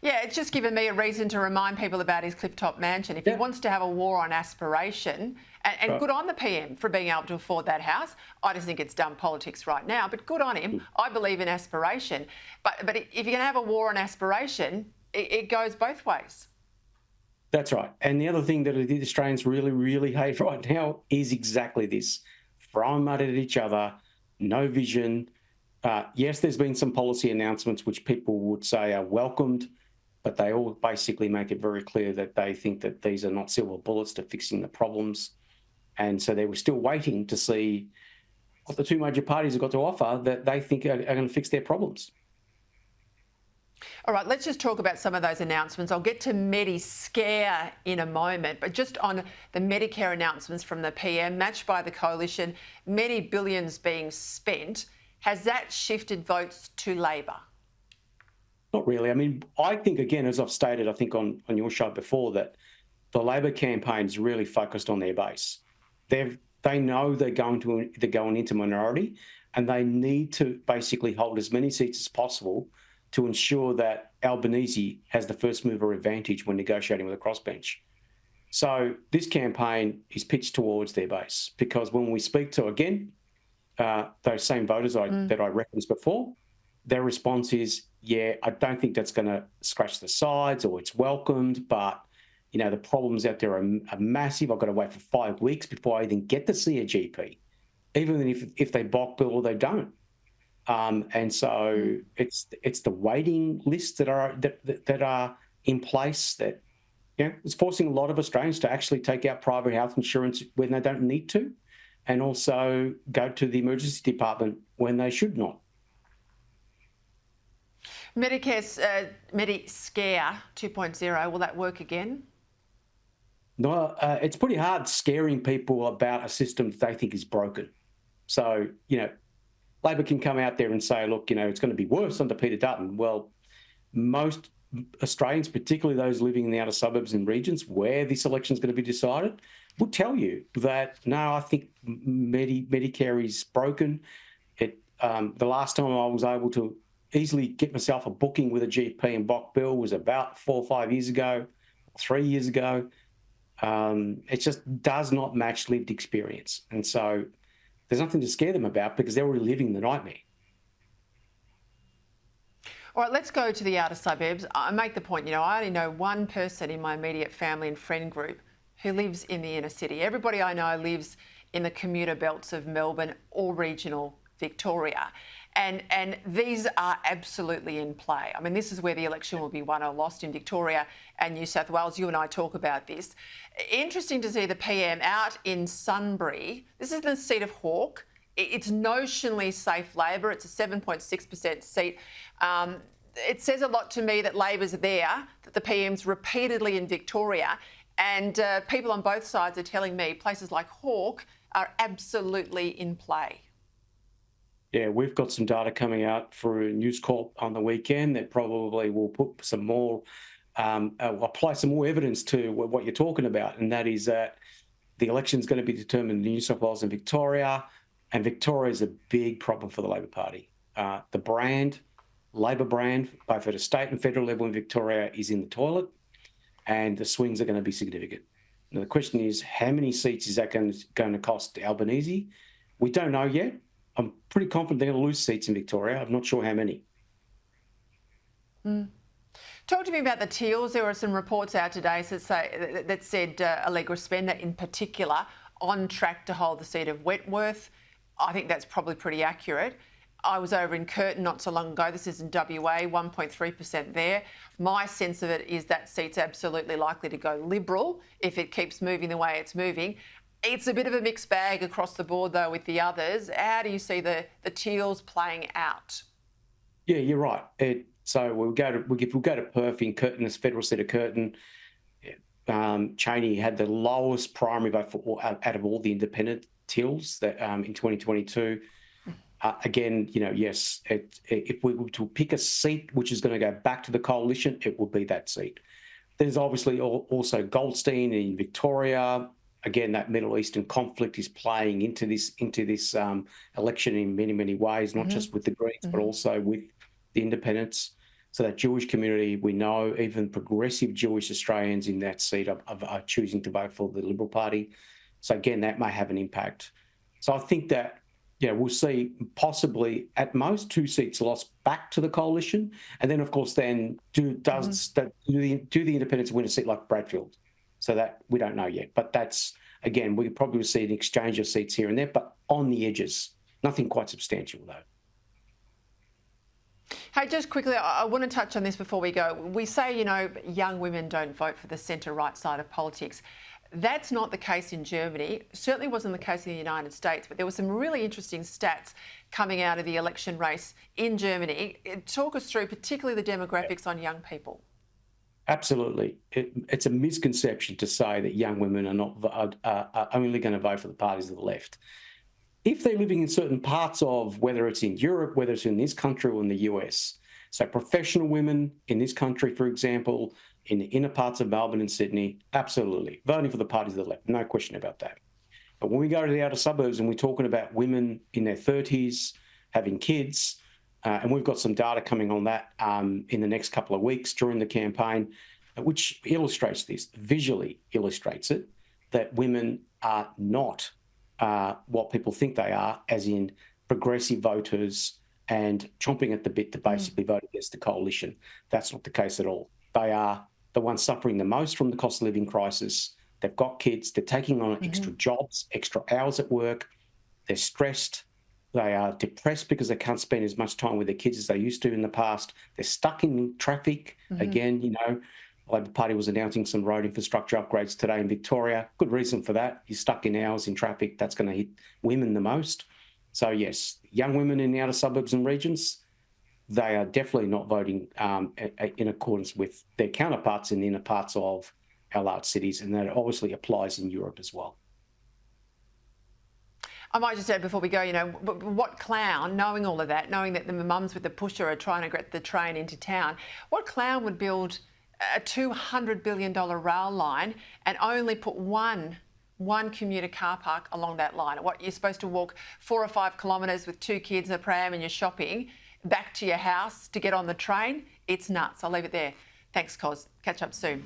Yeah, it's just given me a reason to remind people about his clifftop mansion. If he wants to have a war on aspiration, and good on the PM for being able to afford that house. I just think it's dumb politics right now, but good on him. I believe in aspiration. But if you're going to have a war on aspiration, it goes both ways. That's right. And the other thing that the Australians really, really hate right now is exactly this. Throwing mud at each other, no vision. Yes, there's been some policy announcements which people would say are welcomed, but they all basically make it very clear that they think that these are not silver bullets to fixing the problems. And so they were still waiting to see what the two major parties have got to offer that they think are going to fix their problems. All right, let's just talk about some of those announcements. I'll get to Medicare in a moment, but just on the Medicare announcements from the PM, matched by the Coalition, many billions being spent. Has that shifted votes to Labor? Not really. I mean, I think, again, as I've stated, I think on your show before, that the Labor campaign is really focused on their base. They know they're going into minority, and they need to basically hold as many seats as possible to ensure that Albanese has the first mover advantage when negotiating with a crossbench. So this campaign is pitched towards their base, because when we speak to, again, those same voters that I referenced before, their response is, yeah, I don't think that's going to scratch the sides, or it's welcomed, but the problems out there are massive. I've got to wait for 5 weeks before I even get to see a GP, even if they bulk bill or they don't. And so it's the waiting lists that are in place that it's forcing a lot of Australians to actually take out private health insurance when they don't need to, and also go to the emergency department when they should not. Medicare 2.0, will that work again? No, it's pretty hard scaring people about a system that they think is broken. So, Labor can come out there and say, look, it's going to be worse under Peter Dutton. Well, most Australians, particularly those living in the outer suburbs and regions where this election is going to be decided, will tell you that, no, I think Medicare is broken. The last time I was able to easily get myself a booking with a GP and bulk bill was about 4 or 5 years ago, 3 years ago. It just does not match lived experience. And so there's nothing to scare them about, because they're already living the nightmare. All right, let's go to the outer suburbs. I make the point, I only know one person in my immediate family and friend group who lives in the inner city. Everybody I know lives in the commuter belts of Melbourne or regional Victoria. And these are absolutely in play. I mean, this is where the election will be won or lost in Victoria and New South Wales. You and I talk about this. Interesting to see the PM out in Sunbury. This is the seat of Hawke. It's notionally safe Labor. It's a 7.6% seat. It says a lot to me that Labor's there, that the PM's repeatedly in Victoria, and people on both sides are telling me places like Hawke are absolutely in play. Yeah, we've got some data coming out for News Corp on the weekend that probably will put some more, apply some more evidence to what you're talking about, and that is that the election is going to be determined in New South Wales and Victoria is a big problem for the Labor Party. The brand, Labor brand, both at a state and federal level in Victoria, is in the toilet, and the swings are going to be significant. Now, the question is, how many seats is that going to cost Albanese? We don't know yet. I'm pretty confident they're going to lose seats in Victoria. I'm not sure how many. Talk to me about the teals. There were some reports out today that said Allegra Spender in particular on track to hold the seat of Wentworth. I think that's probably pretty accurate. I was over in Curtin not so long ago. This is in WA, 1.3% there. My sense of it is that seat's absolutely likely to go Liberal if it keeps moving the way it's moving. It's a bit of a mixed bag across the board, though, with the others. How do you see the teals playing out? Yeah, you're right. So we'll go to Perth in Curtin, this federal seat of Curtin. Cheney had the lowest primary vote out of all the independent teals that in 2022. Again, yes, if we were to pick a seat which is going to go back to the coalition, it would be that seat. There's obviously also Goldstein in Victoria. Again, that Middle Eastern conflict is playing into this election in many, many ways, not just with the Greens, but also with the independents. So that Jewish community, we know even progressive Jewish Australians in that seat are choosing to vote for the Liberal Party. So again, that may have an impact. So I think that, we'll see possibly at most 2 seats lost back to the coalition. And then, of course, then do the independents win a seat like Bradfield? So that we don't know yet. But that's, again, we probably will see an exchange of seats here and there, but on the edges, nothing quite substantial though. Hey, just quickly, I want to touch on this before we go. We say, young women don't vote for the centre-right side of politics. That's not the case in Germany. Certainly wasn't the case in the United States, but there were some really interesting stats coming out of the election race in Germany. Talk us through particularly the demographics on young people. Absolutely. It's a misconception to say that young women are only going to vote for the parties of the left. If they're living in certain parts of, whether it's in Europe, whether it's in this country or in the US, so professional women in this country, for example, in the inner parts of Melbourne and Sydney, absolutely, voting for the parties of the left, no question about that. But when we go to the outer suburbs and we're talking about women in their 30s, having kids, and we've got some data coming on that in the next couple of weeks during the campaign, which illustrates this, visually illustrates it, that women are not what people think they are, as in progressive voters and chomping at the bit to basically vote against the coalition. That's not the case at all. They are the ones suffering the most from the cost of living crisis. They've got kids, they're taking on extra jobs, extra hours at work, they're stressed, they are depressed because they can't spend as much time with their kids as they used to in the past. They're stuck in traffic. Again, the Labor Party was announcing some road infrastructure upgrades today in Victoria. Good reason for that. You're stuck in hours in traffic. That's going to hit women the most. So yes, young women in the outer suburbs and regions, they are definitely not voting in accordance with their counterparts in the inner parts of our large cities, and that obviously applies in Europe as well. I might just add before we go, what clown, knowing all of that, knowing that the mums with the pusher are trying to get the train into town, what clown would build a $200 billion rail line and only put one commuter car park along that line? What, you're supposed to walk 4 or 5 kilometres with 2 kids in a pram and you're shopping back to your house to get on the train? It's nuts. I'll leave it there. Thanks, Cos. Catch up soon.